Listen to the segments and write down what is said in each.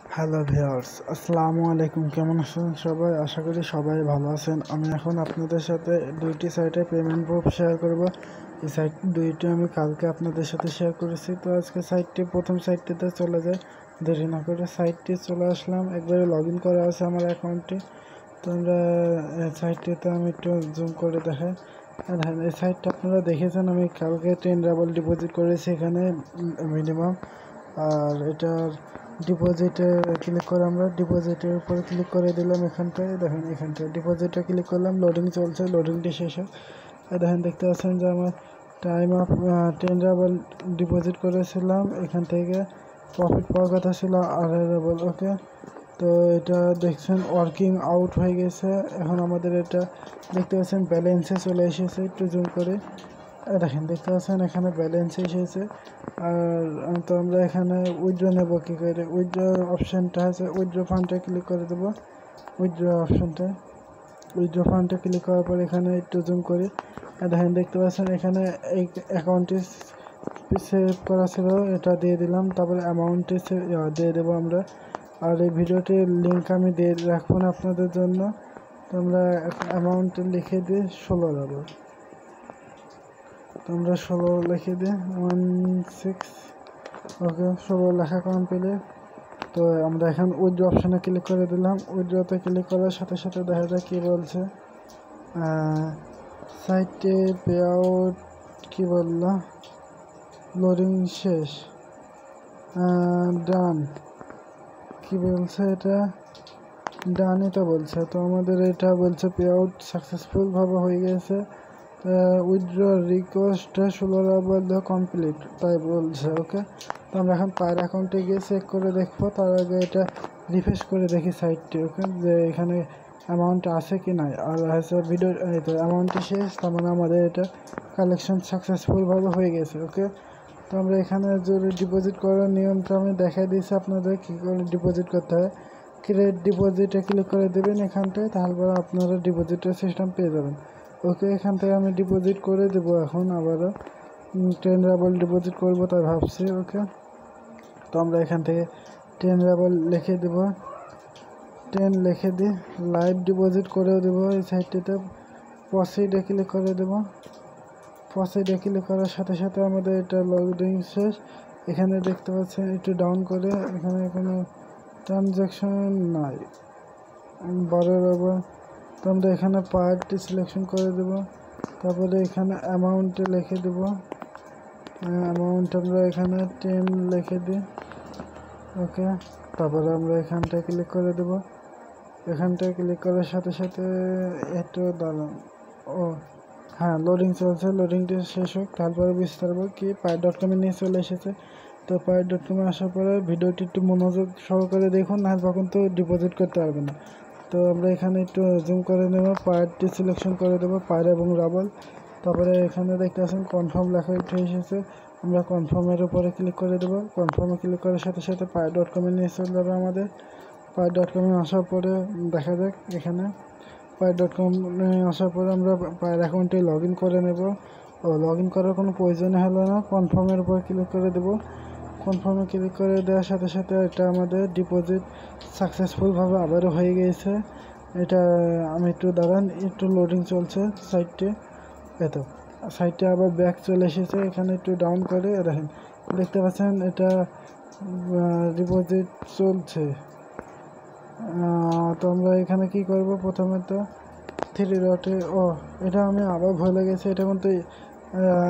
Hello viewers, আসসালামু আলাইকুম। কেমন আছেন সবাই? আশা করি সবাই ভালো আছেন। আমি এখন আপনাদের সাথে দুইটি সাইটে পেমেন্ট প্রুফ শেয়ার করব। এই সাইট দুইটি আমি কালকে আপনাদের সাথে শেয়ার করেছি। তো আজকে প্রথম সাইটটিতে চলে যায়, দেরি না করে সাইটটি চলে আসলাম। একবারে লগ ইন করা আছে আমার অ্যাকাউন্টে। তো আমরা সাইটটিতে আমি একটু জুম করে দেখাই। আর হ্যাঁ, এই সাইটটা আপনারা দেখেছেন, আমি কালকে 10 রাবল ডিপোজিট করেছি এখানে মিনিমাম। আর এটার ডিপোজিটে ক্লিক করে আমরা ডিপোজিটের উপরে ক্লিক করে দিলাম। এখানটায় দেখেন, এখানটায় ডিপোজিটে ক্লিক করলাম, লোডিং চলছে, লোডিংটি শেষ হয়। দেখেন, দেখতে পাচ্ছেন যে আমার টাইম অফ 10 রাবল ডিপোজিট করেছিলাম। এখান থেকে প্রফিট পাওয়ার কথা ছিল 2.5 রাবল। ওকে, তো এটা দেখছেন ওয়ার্কিং আউট হয়ে গেছে। এখন আমাদের এটা দেখতে পাচ্ছেন ব্যালেন্সে চলে এসেছে। একটু জুম করে দেখেন, দেখতে পাচ্ছেন এখানে ব্যালেন্স এসেছে। আর তো আমরা এখানে উইথড্র নেব কী করে? উইথড্র অপশানটা আছে, উইথড্র ফান্ডে ক্লিক করে দেবো। উইথড্র অপশানটা, উইথড্র ফান্ডে ক্লিক করার পর এখানে একটু জুম করি। দেখেন, দেখতে পাচ্ছেন এখানে এই অ্যাকাউন্টে সেভ করা ছিল, এটা দিয়ে দিলাম। তারপরে অ্যামাউন্টে দিয়ে দেবো আমরা। আর এই ভিডিওটির লিঙ্ক আমি দিয়ে রাখবো না আপনাদের জন্য। তো আমরা অ্যামাউন্ট লিখে দিই 16 রাবল। তো আমরা 16 লিখে দিই 16। ওকে, 16 লেখা কমপ্লিট। তো আমরা এখন উইথড্র অপশানে ক্লিক করে দিলাম। উইথড্রতে ক্লিক করার সাথে সাথে দেখা যায় কী বলছে, সাইটে পে আউট কী বললো, লোডিং শেষ, ডান কি বলছে, এটা ডানই তো বলছে। তো আমাদের এটা বলছে পে আউট সাকসেসফুলভাবে হয়ে গেছে। উইথড্র রিকোয়েস্ট 16 রাবল কমপ্লিট তাই বলছে। ওকে, তো আমরা এখন পায়ের অ্যাকাউন্টে গিয়ে চেক করে দেখবো। তার আগে এটা রিফ্রেশ করে দেখি সাইটটি। ওকে, যে এখানে অ্যামাউন্ট আছে কি নাই। আর হচ্ছে ভিডিও অ্যামাউন্টটি শেষ, তার মানে আমাদের এটা কালেকশন সাকসেসফুলভাবে হয়ে গেছে। ওকে, তো আমরা এখানে যদি ডিপোজিট করার নিয়মটা আমি দেখাই দিয়েছি আপনাদের কী করে ডিপোজিট করতে হয়। ক্রেডিট ডিপোজিটে ক্লিক করে দেবেন এখানটায়, তারপরে আপনারা ডিপোজিটের সিস্টেম পেয়ে যাবেন। ওকে, এখান থেকে আমি ডিপোজিট করে দেবো। এখন আবারও 10 রাবল ডিপোজিট করবো তাই ভাবছি। ওকে, তো আমরা এখান থেকে 10 রাবল লিখে দেবো, 10 লিখে দিই। লাইভ ডিপোজিট করেও দেবো এই সাইটটিতে। প্রসিডে ক্লিক করে দেবো। প্রসিডে ক্লিক করার সাথে সাথে আমাদের এটা লোডিং শেষ। এখানে দেখতে পাচ্ছেন, একটু ডাউন করে, এখানে কোনো ট্রানজ্যাকশন নাই। 12 রাবল। তো আমরা এখানে পার্টটি সিলেকশন করে দেব। তারপরে এখানে অ্যামাউন্টে লিখে দেব। অ্যামাউন্ট আমরা এখানে 10 লিখে দিই। ওকে, তারপরে আমরা এখানটায় ক্লিক করে দেব। এখানটায় ক্লিক করার সাথে সাথে একটু দাঁড়ান। ও হ্যাঁ, লোডিং চলছে, লোডিংটি শেষ হোক, তারপরে বুঝতে পারবো কি পাই.কমে নিয়ে চলে এসেছে। তো পাই.কমে আসার পরে ভিডিওটি একটু মনোযোগ সহকারে দেখুন, না তখন তো ডিপোজিট করতে পারবে না। তো আমরা এখানে একটু জুম করে নেব, পায়ারটি সিলেকশন করে দেবো, পায়ার এবং রাবল। তারপরে এখানে দেখতে পাচ্ছেন কনফার্ম লেখা উঠে এসেছে। আমরা কনফার্মের উপরে ক্লিক করে দেবো। কনফার্মে ক্লিক করার সাথে সাথে পাই.কমে নিয়ে চলে যাবে আমাদের। পাই.কমে আসার পরে দেখা যাক, এখানে পাই.কমে আসার পরে আমরা পায়ের অ্যাকাউন্টে লগ ইন করে নেব। লগ ইন করার কোনো প্রয়োজন হলো না, কনফার্মের উপর ক্লিক করে দেবো। কনফার্মে ক্লিক করে দেওয়ার সাথে সাথে এটা আমাদের ডিপোজিট সাকসেসফুলভাবে আবারও হয়ে গিয়েছে। এটা আমি একটু দাঁড়ান, একটু লোডিং চলছে সাইটটি। এতো সাইটে আবার ব্যাক চলে এসেছে। এখানে একটু ডাউন করে দেখেন, দেখতে পাচ্ছেন এটা ডিপোজিট চলছে। তো আমরা এখানে কি করব, প্রথমে তো 3 ডটে, এটা আমি আবার ভুলে গেছি। এটা কিন্তু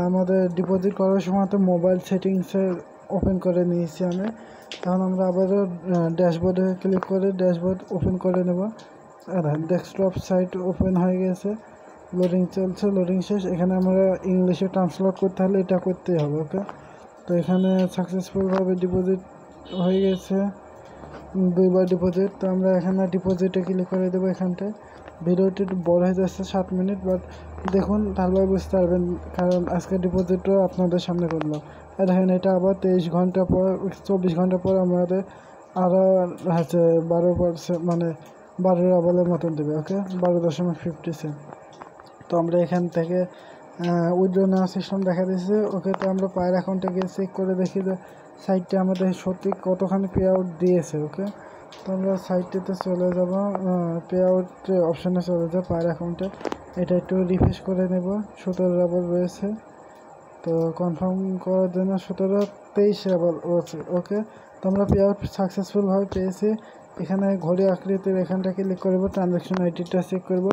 আমাদের ডিপোজিট করার সময় তো মোবাইল সেটিংসে ওপেন করে নিয়েছি আমি। তখন আমরা আবারও ড্যাশবোর্ডে ক্লিক করে ড্যাশবোর্ড ওপেন করে নেব। ডেস্কটপ সাইট ওপেন হয়ে গেছে, লোডিং চলছে, লোডিং শেষ। এখানে আমরা ইংলিশে ট্রান্সলেট করতে হলে এটা করতেই হবে। ওকে, তো এখানে সাকসেসফুলভাবে ডিপোজিট হয়ে গেছে, 2বার ডিপোজিট। তো আমরা এখানে ডিপোজিটে ক্লিক করে দেবো। এখানটায় ভিডিওটি একটু বড় হয়ে যাচ্ছে, 7 মিনিট, বাট দেখুন তাহলে বুঝতে পারবেন, কারণ আজকে ডিপোজিটও আপনাদের সামনে করলাম। দেখেন, এটা আবার 23 ঘন্টা পর, 24 ঘন্টা পর আমাদের আরও হচ্ছে 12%, মানে 12 রাবলের মতন দেবে। ওকে, 12.50 সেন্ট। তো আমরা এখান থেকে উইথড্র নেওয়ার সিস্টেম দেখা দিয়েছে। ওকে, তো আমরা পায়ের অ্যাকাউন্টে গিয়ে চেক করে দেখি যে সাইটে আমাদের সত্যি কতখানি পে আউট দিয়েছে। ওকে, তো আমরা সাইটটিতে চলে যাব, পে আউট অপশানে চলে যাব, পার অ্যাকাউন্টে এটা একটু রিফ্রেশ করে নেব। 17 রাবার রয়েছে, তো কনফার্ম করার জন্য 17-23 রাবার রয়েছে। ওকে, তো আমরা পে আউট সাকসেসফুলভাবে পেয়েছি। এখানে ঘড়ি আকৃতির এখানটা ক্লিক করব, ট্রানজ্যাকশন আইডিটা চেক করব।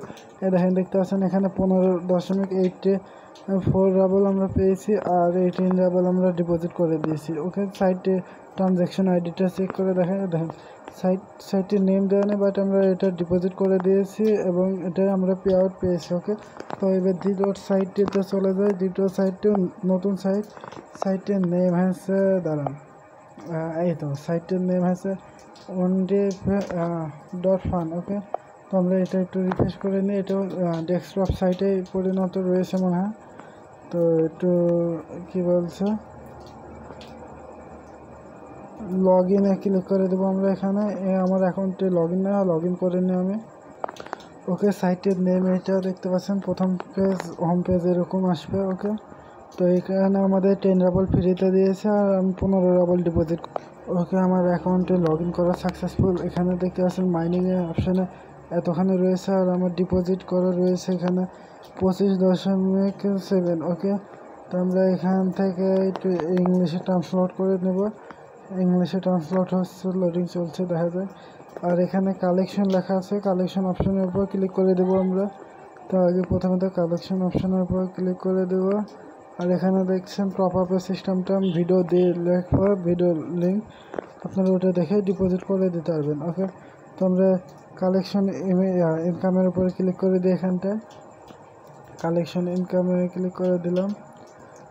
দেখেন, দেখতে পাচ্ছেন এখানে 15.84 রাবল আমরা পেয়েছি, আর 18 রাবল আমরা ডিপোজিট করে দিয়েছি। ওকে, সাইটে ট্রানজ্যাকশন আইডিটা চেক করে দেখেন সাইটের নেম দেওয়া নেই, বাট আমরা এটা ডিপোজিট করে দিয়েছি এবং এটাই আমরা পে আউট পেয়েছি। ওকে, তো এবার দ্বিতীয় সাইটটিতে চলে যায়। দ্বিতীয় সাইটটিও নতুন সাইটের নেম হচ্ছে দাঁড়ান, এই তো সাইটের নেম হচ্ছে OnDev.Fun। ওকে, তো আমরা এটা একটু রিফ্রেশ করে নিই। এটাও ডেস্কটপ সাইটে পরিণত রয়েছে মনে হয়। তো একটু কি বলছে, লগ ইনে ক্লিক করে দেবো আমরা। এখানে আমার অ্যাকাউন্টে লগ ইন করে নিই আমি। ওকে, সাইটের নেম এটা দেখতে পাচ্ছেন, প্রথম পেজ হোম পেজ এরকম আসবে। ওকে, তো এখানে আমাদের 10 রাবল ফ্রিতে দিয়েছে, আর আমি 15 রাবল ডিপোজিট। ওকে, আমার অ্যাকাউন্টে লগ ইন করা সাকসেসফুল। এখানে দেখতে পাচ্ছেন মাইনিংয়ের অপশানে এতখানি রয়েছে, আর আমার ডিপোজিট করা রয়েছে এখানে 25.7। ওকে, তো আমরা এখান থেকে একটু ইংলিশে ট্রান্সলেট করে নেব। ইংলিশে ট্রান্সলেট হচ্ছে, লোডিং চলছে, দেখা যায়। আর এখানে কালেকশন লেখা আছে, কালেকশন অপশানের উপর ক্লিক করে দেবো আমরা। তো আগে প্রথমে তো কালেকশন অপশানের উপর ক্লিক করে দেবো। আর এখানে দেখছেন টপ আপের সিস্টেমটা ভিডিও দিয়ে লেখা, ভিডিও লিঙ্ক, আপনারা ওটা দেখে ডিপোজিট করে দিতে পারবেন। ওকে, তো আমরা কালেকশন ইনকামের উপরে ক্লিক করে দিই। এখানটায় কালেকশন ইনকামে ক্লিক করে দিলাম।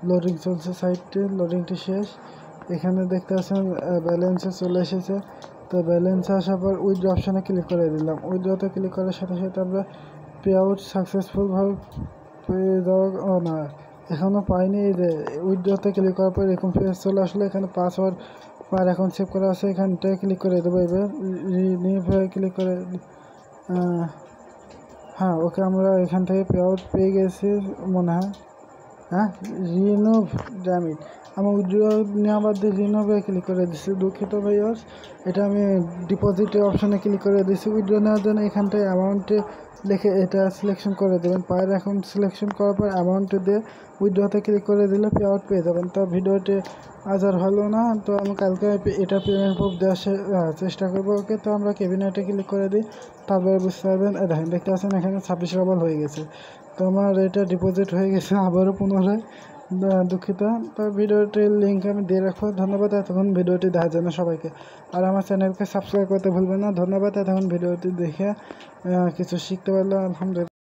লোডিং চলছে, সাইটটি লোডিংটি শেষ। এখানে দেখতে পাচ্ছেন ব্যালেন্সে চলে এসেছে। তো ব্যালেন্সে আসার পর উইথড্র অপশানে ক্লিক করে দিলাম। উইথড্রতে ক্লিক করার সাথে সাথে আমরা পে আউট সাকসেসফুলভাবে পেয়ে যাওয়া না, এখনও পাইনি। এই যে উইথড্রতে ক্লিক করার পর এরকম পেজ চলে আসলে এখানে পাসওয়ার্ড পার অ্যাকাউন্ট সেভ করা আছে, এখানটায় ক্লিক করে দেবো। এবার ক্লিক করে হ্যাঁ, ওকে, আমরা এখান থেকে পে আউট পেয়ে গেছি মনে হয়। হ্যাঁ, রিনোভ ড্যামিট, আমি উইথড্র নেওয়া বাদ দিয়ে রিনোভে ক্লিক করে দিচ্ছি। দুঃখিত ভাইয়ার্স, এটা আমি ডিপোজিটের অপশানে ক্লিক করে দিচ্ছি। উইথড্র নেওয়ার জন্য এখানটায় অ্যামাউন্টে লিখে এটা সিলেকশন করে দেবেন। পায়ের অ্যাকাউন্ট সিলেকশন করার পর অ্যামাউন্টে দিয়ে উইথড্রতে ক্লিক করে দিলে পে আউট পেয়ে যাবেন। তো ভিডিওটি আজ আর হলো না, তো আমি কালকে এটা পেমেন্ট প্রুফ দেওয়ার চেষ্টা করবো। ওকে, তো আমরা ক্যাবিনেটে ক্লিক করে দিই, তারপরে বুঝতে পারবেন। দেখেন, দেখতে পাচ্ছেন এখানে 26 রাবল হয়ে গেছে। তো আমার এটা ডিপোজিট হয়ে গেছে আবারও পুনরায়। দুঃখিত। তো ভিডিওটির লিঙ্ক আমি দিয়ে রাখবো। ধন্যবাদ এতক্ষণ ভিডিওটি দেখার জন্য সবাইকে। আর আমার চ্যানেলকে সাবস্ক্রাইব করতে ভুলবেন না। ধন্যবাদ এতক্ষণ ভিডিওটি দেখে কিছু শিখতে পারলো, আলহামদুলিল্লাহ।